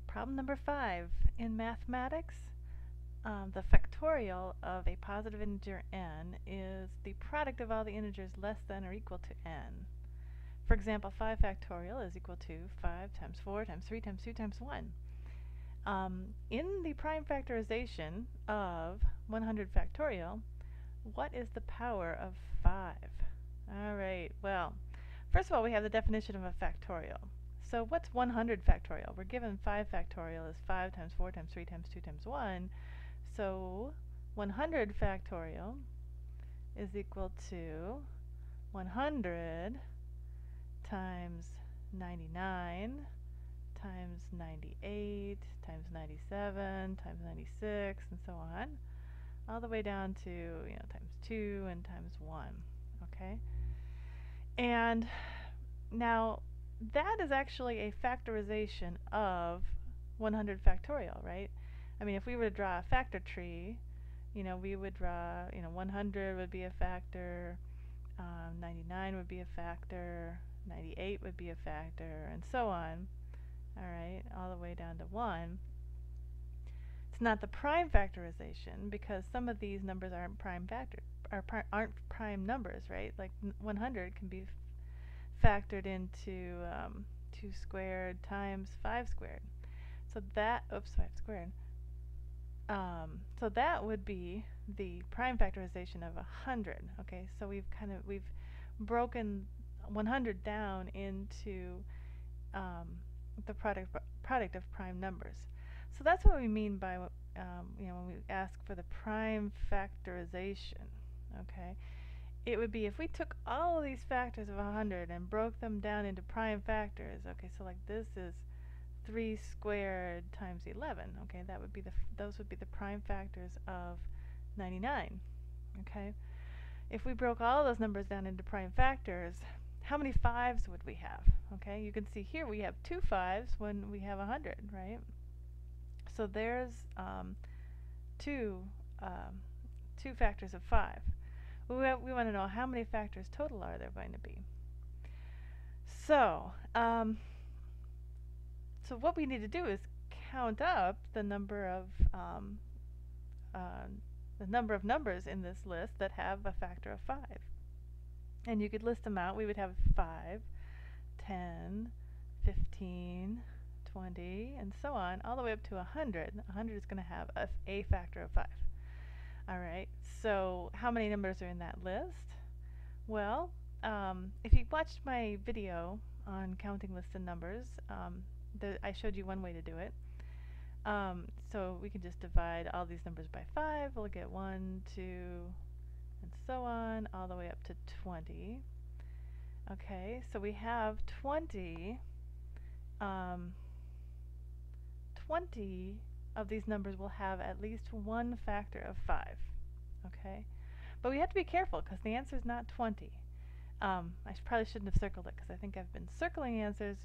Problem number 5. In mathematics, the factorial of a positive integer n is the product of all the integers less than or equal to n. For example, 5 factorial is equal to 5 times 4 times 3 times 2 times 1. In the prime factorization of 100 factorial, what is the power of 5? Alright, well, first of all, we have the definition of a factorial. So what's 100 factorial? We're given 5 factorial is 5 times 4 times 3 times 2 times 1. So 100 factorial is equal to 100 times 99 times 98 times 97 times 96 and so on, all the way down to times 2 and times 1. Okay? And now that is actually a factorization of 100 factorial, right? I mean, if we were to draw a factor tree, we would draw, 100 would be a factor, 99 would be a factor, 98 would be a factor, and so on. Alright, all the way down to 1. It's not the prime factorization because some of these numbers aren't prime aren't prime numbers, right? Like 100 can be factored into 2 squared times 5 squared. So that, 5 squared. So that would be the prime factorization of 100. Okay, so we've broken 100 down into the product of prime numbers. So that's what we mean by when we ask for the prime factorization. Okay, it would be if we took all of these factors of 100 and broke them down into prime factors. Okay, so like this is 3 squared times 11. Okay, that would be those would be the prime factors of 99. Okay, if we broke all those numbers down into prime factors, how many 5s would we have? Okay, you can see here we have 2 5s when we have 100, right? So there's two factors of 5. We want to know how many factors total are there going to be. So so what we need to do is count up the number of numbers in this list that have a factor of 5. And you could list them out. We would have 5, 10, 15, 20, and so on, all the way up to 100. 100 is going to have a factor of 5. Alright, so how many numbers are in that list? Well, if you watched my video on counting lists and numbers, I showed you one way to do it. So we can just divide all these numbers by 5. We'll get 1, 2, and so on, all the way up to 20. Okay, so we have 20. 20 of these numbers will have at least one factor of 5. Okay, but we have to be careful because the answer is not 20. I probably shouldn't have circled it because I think I've been circling answers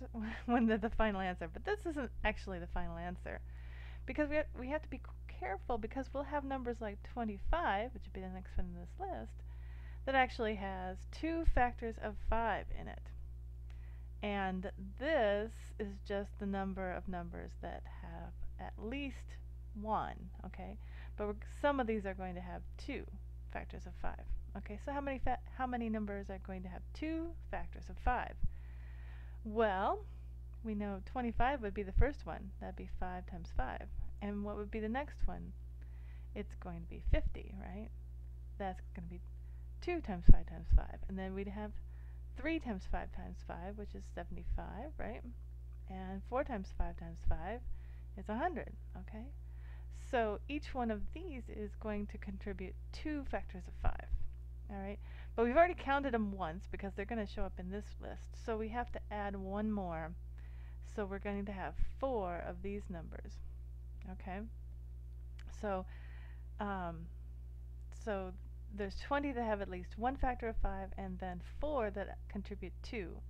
when they're the final answer, but this isn't actually the final answer. Because we have to be careful because we'll have numbers like 25, which would be the next one in this list, that actually has 2 factors of 5 in it. And this is just the number of numbers that have at least 1, okay? But some of these are going to have 2 factors of 5. Okay, so how many numbers are going to have 2 factors of 5? Well, we know 25 would be the first one. That'd be 5 times 5. And what would be the next one? It's going to be 50, right? That's going to be 2 times 5 times 5. And then we'd have 3 times 5 times 5, which is 75, right? And 4 times 5 times 5 is 100, okay? So each one of these is going to contribute 2 factors of 5, all right? But we've already counted them once because they're going to show up in this list. So we have to add one more. So we're going to have 4 of these numbers, okay? So, so there's 20 that have at least one factor of 5, and then 4 that contribute 2.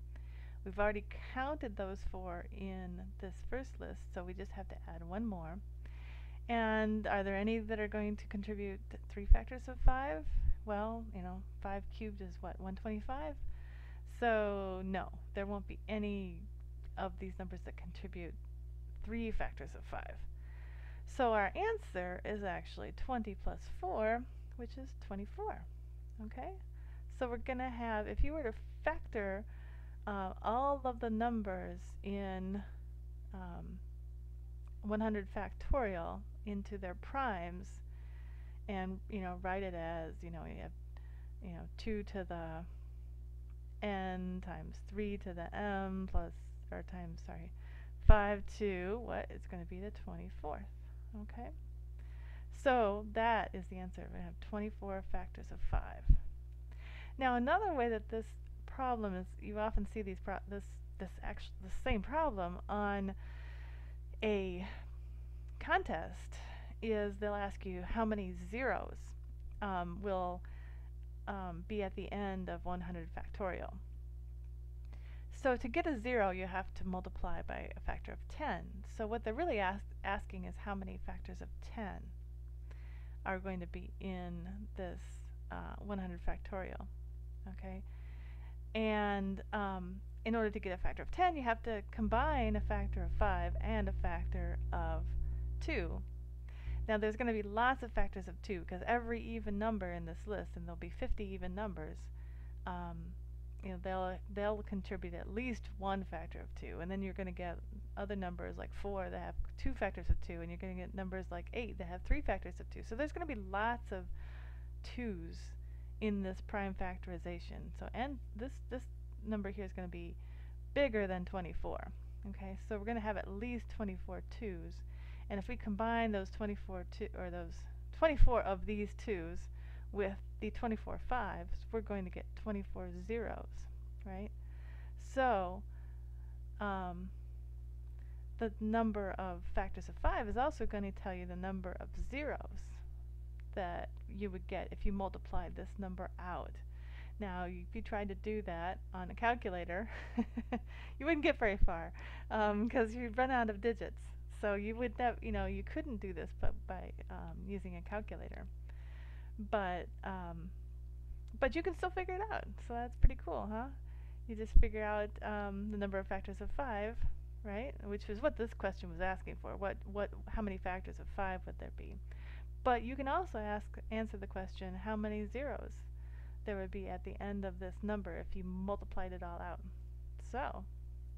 We've already counted those 4 in this first list, so we just have to add one more. And are there any that are going to contribute 3 factors of 5? Well, 5 cubed is what, 125? So no, there won't be any of these numbers that contribute 3 factors of 5. So our answer is actually 20 plus 4, which is 24. Okay? So we're going to have, if you were to factor all of the numbers in 100 factorial into their primes, and write it as you have 2 to the n times 3 to the m plus, or times, sorry, 5 to what is going to be the 24th. Okay, so that is the answer. We have 24 factors of 5. Now another way that this problem is, you often see the same problem on a contest, is they'll ask you how many zeros will be at the end of 100 factorial. So to get a 0, you have to multiply by a factor of 10. So what they're really asking is how many factors of 10 are going to be in this 100 factorial. Okay, and in order to get a factor of 10, you have to combine a factor of 5 and a factor of 2. Now there's going to be lots of factors of 2, because every even number in this list, and there'll be 50 even numbers, they'll contribute at least one factor of 2, and then you're going to get other numbers like 4 that have 2 factors of 2, and you're going to get numbers like 8 that have 3 factors of 2. So there's going to be lots of 2's in this prime factorization. So and this number here is going to be bigger than 24. Okay, so we're going to have at least 24 2's, and if we combine those 24 of these 2's with the 24 5's, we're going to get 24 zeros, right? So the number of factors of 5 is also going to tell you the number of zeros that you would get if you multiplied this number out. Now, if you tried to do that on a calculator, you wouldn't get very far, because you'd run out of digits. So you would you couldn't do this by using a calculator. But you can still figure it out. So that's pretty cool, huh? You just figure out the number of factors of 5, right? Which is what this question was asking for. How many factors of 5 would there be? But you can also answer the question, how many zeros there would be at the end of this number if you multiplied it all out. So,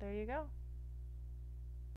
there you go.